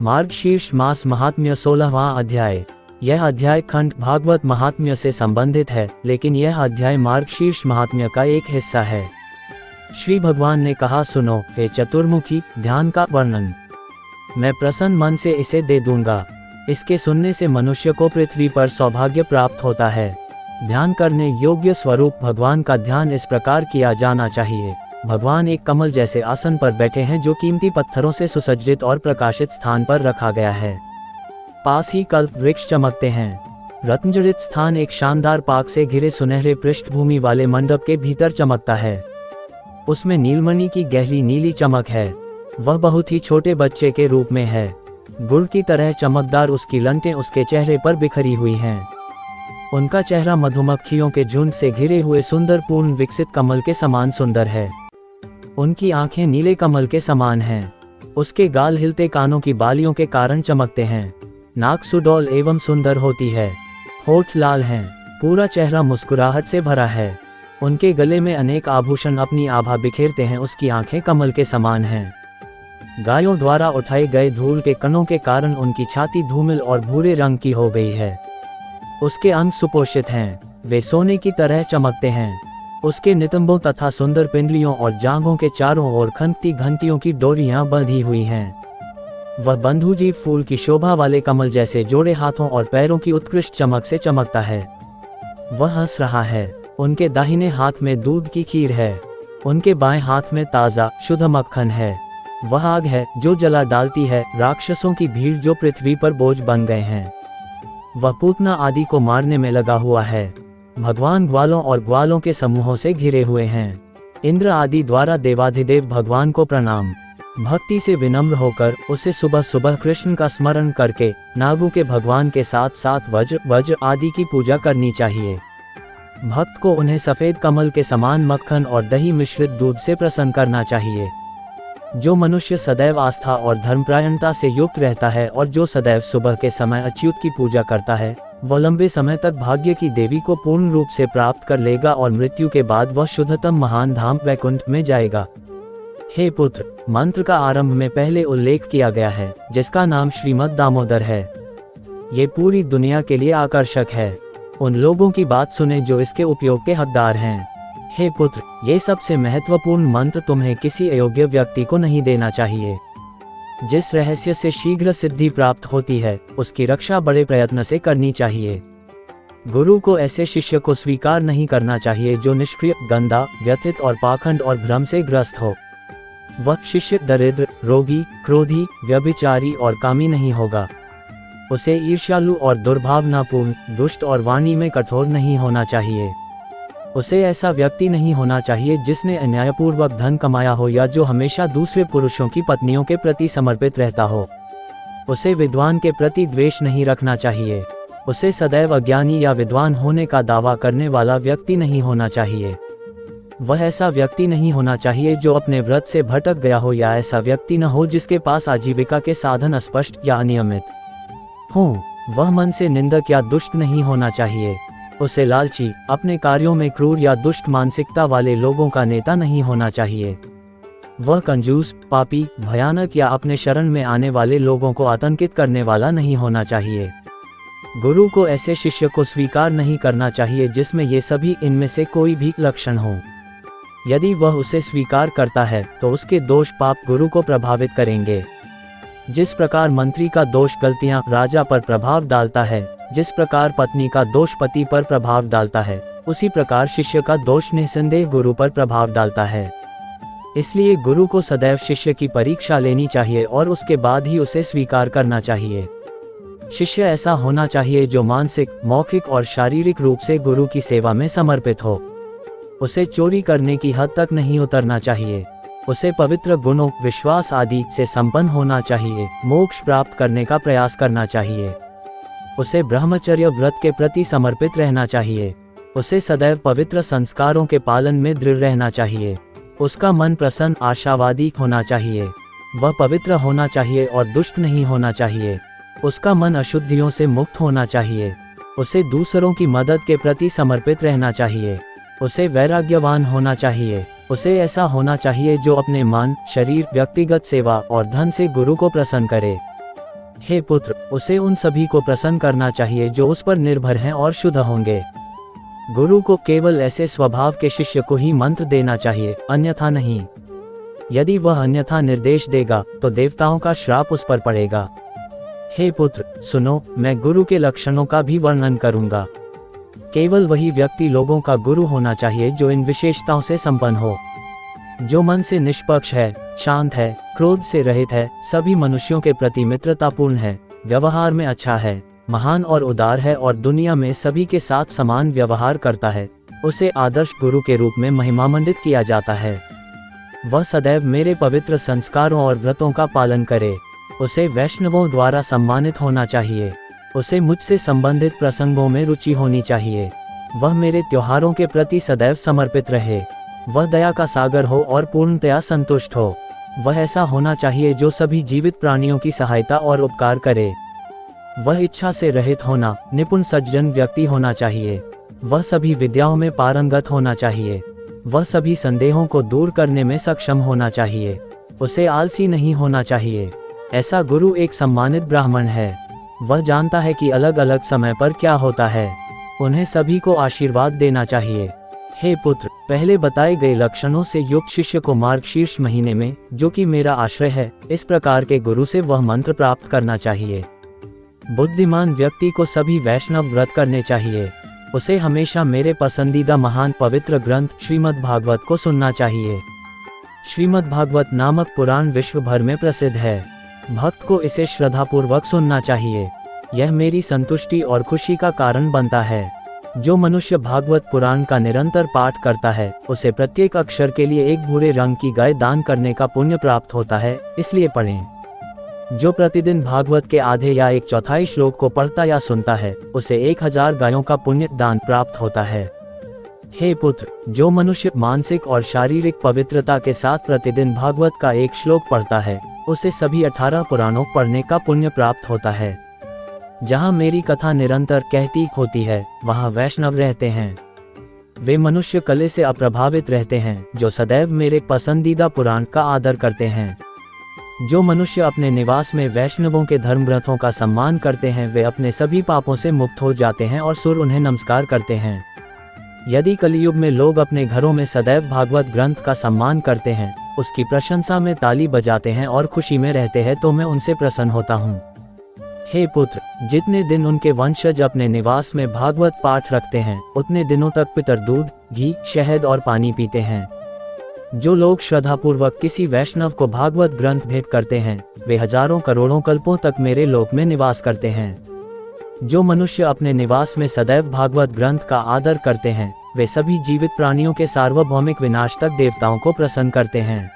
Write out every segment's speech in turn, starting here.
मार्गशीर्ष मास महात्म्य 16वां अध्याय। यह अध्याय खंड भागवत महात्म्य से संबंधित है, लेकिन यह अध्याय मार्गशीर्ष महात्म्य का एक हिस्सा है। श्री भगवान ने कहा, सुनो हे चतुर्मुखी, ध्यान का वर्णन मैं प्रसन्न मन से इसे दे दूंगा। इसके सुनने से मनुष्य को पृथ्वी पर सौभाग्य प्राप्त होता है। ध्यान करने योग्य स्वरूप भगवान का ध्यान इस प्रकार किया जाना चाहिए। भगवान एक कमल जैसे आसन पर बैठे हैं जो कीमती पत्थरों से सुसज्जित और प्रकाशित स्थान पर रखा गया है। पास ही कल्प वृक्ष चमकते हैं। रत्नजड़ित स्थान एक शानदार पाक से घिरे सुनहरे पृष्ठभूमि वाले मंडप के भीतर चमकता है। उसमें नीलमणि की गहरी नीली चमक है। वह बहुत ही छोटे बच्चे के रूप में है। गुड़ की तरह चमकदार उसकी लंटें उसके चेहरे पर बिखरी हुई हैं। उनका चेहरा मधुमक्खियों के झुंड से घिरे हुए सुंदर पूर्ण विकसित कमल के समान सुंदर है। उनकी आंखें नीले कमल के समान हैं। उसके गाल हिलते कानों की बालियों के कारण चमकते हैं। नाक सुडौल एवं सुंदर होती है। होठ लाल हैं। पूरा चेहरा मुस्कुराहट से भरा है। उनके गले में अनेक आभूषण अपनी आभा बिखेरते हैं। उसकी आंखें कमल के समान हैं। गायों द्वारा उठाए गए धूल के कणों के कारण उनकी छाती धूमिल और भूरे रंग की हो गई है। उसके अंग सुपोषित हैं। वे सोने की तरह चमकते हैं। उसके नितंबों तथा सुंदर पिंडलियों और जांघों के चारों ओर खनकती घंटियों की डोरियां बंधी हुई हैं। वह बंधुजीव फूल की शोभा वाले कमल जैसे जोड़े हाथों और पैरों की उत्कृष्ट चमक से चमकता है। वह हंस रहा है। उनके दाहिने हाथ में दूध की खीर है। उनके बाएं हाथ में ताज़ा शुद्ध मक्खन है। वह आग है जो जला डालती है राक्षसों की भीड़ जो पृथ्वी पर बोझ बन गए हैं। वह पूतना आदि को मारने में लगा हुआ है। भगवान ग्वालों और ग्वालों के समूहों से घिरे हुए हैं। इंद्र आदि द्वारा देवाधिदेव भगवान को प्रणाम। भक्ति से विनम्र होकर उसे सुबह सुबह कृष्ण का स्मरण करके नागों के भगवान के साथ साथ वज्र आदि की पूजा करनी चाहिए। भक्त को उन्हें सफ़ेद कमल के समान मक्खन और दही मिश्रित दूध से प्रसन्न करना चाहिए। जो मनुष्य सदैव आस्था और धर्मपरायणता से युक्त रहता है और जो सदैव सुबह के समय अच्युत की पूजा करता है, वह लंबे समय तक भाग्य की देवी को पूर्ण रूप से प्राप्त कर लेगा और मृत्यु के बाद वह शुद्धतम महान धाम वैकुंठ में जाएगा। हे पुत्र, मंत्र का आरंभ में पहले उल्लेख किया गया है, जिसका नाम श्रीमद् दामोदर है। ये पूरी दुनिया के लिए आकर्षक है। उन लोगों की बात सुने जो इसके उपयोग के हकदार हैं। हे पुत्र, ये सबसे महत्वपूर्ण मंत्र तुम्हें किसी अयोग्य व्यक्ति को नहीं देना चाहिए। जिस रहस्य से शीघ्र सिद्धि प्राप्त होती है, उसकी रक्षा बड़े प्रयत्न से करनी चाहिए। गुरु को ऐसे शिष्य को स्वीकार नहीं करना चाहिए जो निष्क्रिय, गंदा, व्यथित और पाखंड और भ्रम से ग्रस्त हो। वह शिष्य दरिद्र, रोगी, क्रोधी, व्यभिचारी और कामी नहीं होगा। उसे ईर्ष्यालु और दुर्भावनापूर्ण, दुष्ट और वाणी में कठोर नहीं होना चाहिए। उसे ऐसा व्यक्ति नहीं होना चाहिए जिसने अन्यायपूर्वक धन कमाया हो या जो हमेशा दूसरे पुरुषों की पत्नियों के प्रति समर्पित रहता हो। उसे विद्वान के प्रति द्वेष नहीं रखना चाहिए। उसे सदैव अज्ञानी या विद्वान होने का दावा करने वाला व्यक्ति नहीं होना चाहिए। वह ऐसा व्यक्ति नहीं होना चाहिए जो अपने व्रत से भटक गया हो या ऐसा व्यक्ति न हो जिसके पास आजीविका के साधन अस्पष्ट या अनियमित हों। वह मन से निंदक या दुष्ट नहीं होना चाहिए। उसे लालची, अपने कार्यों में क्रूर या दुष्ट मानसिकता वाले लोगों का नेता नहीं होना चाहिए। वह कंजूस, पापी, भयानक या अपने शरण में आने वाले लोगों को आतंकित करने वाला नहीं होना चाहिए। गुरु को ऐसे शिष्य को स्वीकार नहीं करना चाहिए जिसमें ये सभी इनमें से कोई भी लक्षण हो। यदि वह उसे स्वीकार करता है तो उसके दोष पाप गुरु को प्रभावित करेंगे। जिस प्रकार मंत्री का दोष गलतियां राजा पर प्रभाव डालता है, जिस प्रकार पत्नी का दोष पति पर प्रभाव डालता है, उसी प्रकार शिष्य का दोष निसंदेह गुरु पर प्रभाव डालता है। इसलिए गुरु को सदैव शिष्य की परीक्षा लेनी चाहिए और उसके बाद ही उसे स्वीकार करना चाहिए। शिष्य ऐसा होना चाहिए जो मानसिक, मौखिक और शारीरिक रूप से गुरु की सेवा में समर्पित हो। उसे चोरी करने की हद तक नहीं उतरना चाहिए। उसे पवित्र गुणों, विश्वास आदि से संपन्न होना चाहिए। मोक्ष प्राप्त करने का प्रयास करना चाहिए। उसे ब्रह्मचर्य व्रत के प्रति समर्पित रहना चाहिए। उसे सदैव पवित्र संस्कारों के पालन में दृढ़ रहना चाहिए। उसका मन प्रसन्न, आशावादी होना चाहिए। वह पवित्र होना चाहिए और दुष्ट नहीं होना चाहिए। उसका मन अशुद्धियों से मुक्त होना चाहिए। उसे दूसरों की मदद के प्रति समर्पित रहना चाहिए। उसे वैराग्यवान होना चाहिए। उसे ऐसा होना चाहिए जो अपने मन, शरीर, व्यक्तिगत सेवा और धन से गुरु को प्रसन्न करे। हे पुत्र, उसे उन सभी को प्रसन्न करना चाहिए जो उस पर निर्भर हैं और शुद्ध होंगे। गुरु को केवल ऐसे स्वभाव के शिष्य को ही मंत्र देना चाहिए, अन्यथा नहीं। यदि वह अन्यथा निर्देश देगा तो देवताओं का श्राप उस पर पड़ेगा। हे पुत्र, सुनो, मैं गुरु के लक्षणों का भी वर्णन करूंगा। केवल वही व्यक्ति लोगों का गुरु होना चाहिए जो इन विशेषताओं से संपन्न हो। जो मन से निष्पक्ष है, शांत है, क्रोध से रहित है, सभी मनुष्यों के प्रति मित्रतापूर्ण है, व्यवहार में अच्छा है, महान और उदार है और दुनिया में सभी के साथ समान व्यवहार करता है, उसे आदर्श गुरु के रूप में महिमामंडित किया जाता है। वह सदैव मेरे पवित्र संस्कारों और व्रतों का पालन करे। उसे वैष्णवों द्वारा सम्मानित होना चाहिए। उसे मुझसे संबंधित प्रसंगों में रुचि होनी चाहिए। वह मेरे त्योहारों के प्रति सदैव समर्पित रहे। वह दया का सागर हो और पूर्णतया संतुष्ट हो। वह ऐसा होना चाहिए जो सभी जीवित प्राणियों की सहायता और उपकार करे। वह इच्छा से रहित होना, निपुण सज्जन व्यक्ति होना चाहिए। वह सभी विद्याओं में पारंगत होना चाहिए। वह सभी संदेहों को दूर करने में सक्षम होना चाहिए। उसे आलसी नहीं होना चाहिए। ऐसा गुरु एक सम्मानित ब्राह्मण है। वह जानता है कि अलग अलग समय पर क्या होता है। उन्हें सभी को आशीर्वाद देना चाहिए। हे पुत्र, पहले बताए गए लक्षणों से युक्त शिष्य को मार्गशीर्ष महीने में, जो कि मेरा आश्रय है, इस प्रकार के गुरु से वह मंत्र प्राप्त करना चाहिए। बुद्धिमान व्यक्ति को सभी वैष्णव व्रत करने चाहिए। उसे हमेशा मेरे पसंदीदा महान पवित्र ग्रंथ श्रीमद् भागवत को सुनना चाहिए। श्रीमद् भागवत नामक पुराण विश्व भर में प्रसिद्ध है। भक्त को इसे श्रद्धापूर्वक सुनना चाहिए। यह मेरी संतुष्टि और खुशी का कारण बनता है। जो मनुष्य भागवत पुराण का निरंतर पाठ करता है, उसे प्रत्येक अक्षर के लिए एक भूरे रंग की गाय दान करने का पुण्य प्राप्त होता है, इसलिए पढ़ें। जो प्रतिदिन भागवत के आधे या एक चौथाई श्लोक को पढ़ता या सुनता है, उसे 1000 गायों का पुण्य दान प्राप्त होता है। हे पुत्र, जो मनुष्य मानसिक और शारीरिक पवित्रता के साथ प्रतिदिन भागवत का एक श्लोक पढ़ता है, उसे सभी 18 पुराणों पढ़ने का पुण्य प्राप्त होता है। जहाँ मेरी कथा निरंतर कहती होती है, वहाँ वैष्णव रहते हैं। वे मनुष्य कले से अप्रभावित रहते हैं, जो सदैव मेरे पसंदीदा पुराण का आदर करते हैं। जो मनुष्य अपने निवास में वैष्णवों के धर्म ग्रंथों का सम्मान करते हैं, वे अपने सभी पापों से मुक्त हो जाते हैं और सुर उन्हें नमस्कार करते हैं। यदि कलियुग में लोग अपने घरों में सदैव भागवत ग्रंथ का सम्मान करते हैं, उसकी प्रशंसा में ताली बजाते हैं और खुशी में रहते हैं, तो मैं उनसे प्रसन्न होता हूँ। हे पुत्र, जितने दिन उनके वंशज अपने निवास में भागवत पाठ रखते हैं, उतने दिनों तक पितर दूध, घी, शहद और पानी पीते हैं। जो लोग श्रद्धापूर्वक किसी वैष्णव को भागवत ग्रंथ भेंट करते हैं, वे हजारों करोड़ों कल्पों तक मेरे लोक में निवास करते हैं। जो मनुष्य अपने निवास में सदैव भागवत ग्रंथ का आदर करते हैं, वे सभी जीवित प्राणियों के सार्वभौमिक विनाश तक देवताओं को प्रसन्न करते हैं।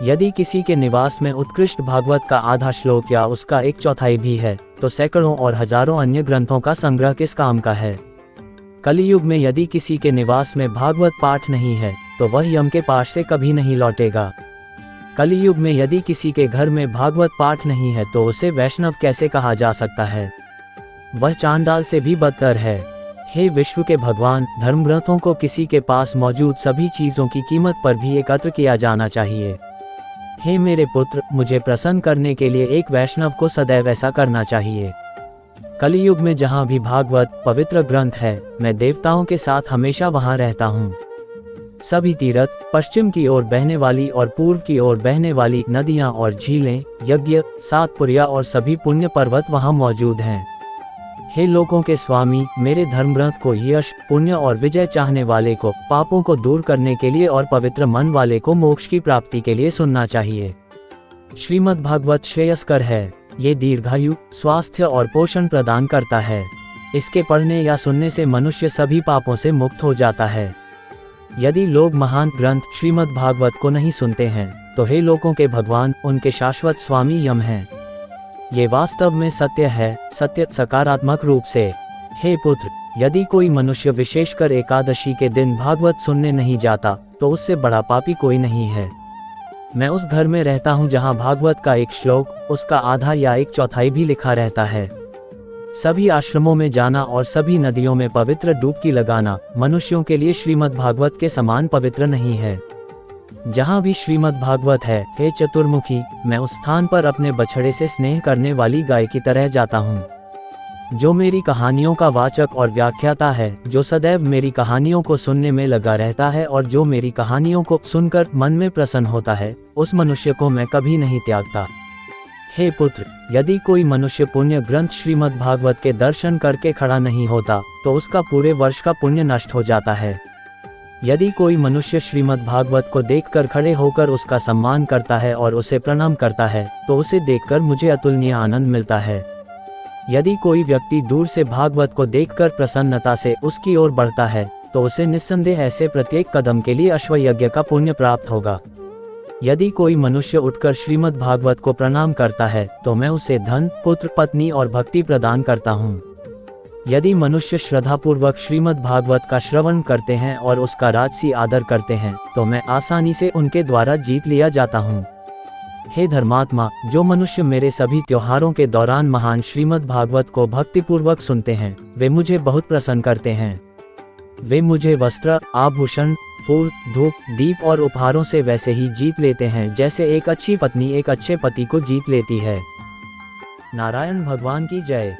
यदि किसी के निवास में उत्कृष्ट भागवत का आधा श्लोक या उसका 1/4 भी है, तो सैकड़ों और हजारों अन्य ग्रंथों का संग्रह किस काम का है। कलियुग में यदि किसी के निवास में भागवत पाठ नहीं है, तो वह यम के पाश से कभी नहीं लौटेगा। कलियुग में यदि किसी के घर में भागवत पाठ नहीं है, तो उसे वैष्णव कैसे कहा जा सकता है। वह चांडाल से भी बदतर है। हे विश्व के भगवान, धर्म ग्रंथों को किसी के पास मौजूद सभी चीजों की कीमत पर भी एकत्र किया जाना चाहिए। हे मेरे पुत्र, मुझे प्रसन्न करने के लिए एक वैष्णव को सदैव ऐसा करना चाहिए। कलियुग में जहाँ भी भागवत पवित्र ग्रंथ है, मैं देवताओं के साथ हमेशा वहाँ रहता हूँ। सभी तीर्थ, पश्चिम की ओर बहने वाली और पूर्व की ओर बहने वाली नदियाँ और झीलें, यज्ञ, सातपुरिया और सभी पुण्य पर्वत वहाँ मौजूद हैं। हे लोकों के स्वामी, मेरे धर्म ग्रंथ को यश, पुण्य और विजय चाहने वाले को, पापों को दूर करने के लिए और पवित्र मन वाले को मोक्ष की प्राप्ति के लिए सुनना चाहिए। श्रीमद् भागवत श्रेयस्कर है। ये दीर्घायु, स्वास्थ्य और पोषण प्रदान करता है। इसके पढ़ने या सुनने से मनुष्य सभी पापों से मुक्त हो जाता है। यदि लोग महान ग्रंथ श्रीमद् भागवत को नहीं सुनते हैं, तो हे लोकों के भगवान, उनके शाश्वत स्वामी यम हैं। ये वास्तव में सत्य है, सत्य सकारात्मक रूप से। हे पुत्र, यदि कोई मनुष्य विशेषकर एकादशी के दिन भागवत सुनने नहीं जाता, तो उससे बड़ा पापी कोई नहीं है। मैं उस घर में रहता हूँ जहाँ भागवत का एक श्लोक, उसका आधा या 1/4 भी लिखा रहता है। सभी आश्रमों में जाना और सभी नदियों में पवित्र डुबकी लगाना मनुष्यों के लिए श्रीमद् भागवत के समान पवित्र नहीं है। जहाँ भी श्रीमद् भागवत है, हे चतुर्मुखी, मैं उस स्थान पर अपने बछड़े से स्नेह करने वाली गाय की तरह जाता हूँ, जो मेरी कहानियों का वाचक और व्याख्याता है, जो सदैव मेरी कहानियों को सुनने में लगा रहता है और जो मेरी कहानियों को सुनकर मन में प्रसन्न होता है, उस मनुष्य को मैं कभी नहीं त्यागता। हे पुत्र, यदि कोई मनुष्य पुण्य ग्रंथ श्रीमद् भागवत के दर्शन करके खड़ा नहीं होता, तो उसका पूरे वर्ष का पुण्य नष्ट हो जाता है। यदि कोई मनुष्य श्रीमद् भागवत को देखकर खड़े होकर उसका सम्मान करता है और उसे प्रणाम करता है, तो उसे देखकर मुझे अतुलनीय आनंद मिलता है। यदि कोई व्यक्ति दूर से भागवत को देखकर प्रसन्नता से उसकी ओर बढ़ता है, तो उसे निस्संदेह ऐसे प्रत्येक कदम के लिए अश्वयज्ञ का पुण्य प्राप्त होगा। यदि कोई मनुष्य उठकर श्रीमद् भागवत को प्रणाम करता है, तो मैं उसे धन, पुत्र, पत्नी और भक्ति प्रदान करता हूँ। यदि मनुष्य श्रद्धापूर्वक श्रीमद् भागवत का श्रवण करते हैं और उसका राजसी आदर करते हैं, तो मैं आसानी से उनके द्वारा जीत लिया जाता हूँ। हे धर्मात्मा, जो मनुष्य मेरे सभी त्योहारों के दौरान महान श्रीमद् भागवत को भक्तिपूर्वक सुनते हैं, वे मुझे बहुत प्रसन्न करते हैं। वे मुझे वस्त्र, आभूषण, फूल, धूप, दीप और उपहारों से वैसे ही जीत लेते हैं जैसे एक अच्छी पत्नी एक अच्छे पति को जीत लेती है। नारायण भगवान की जय।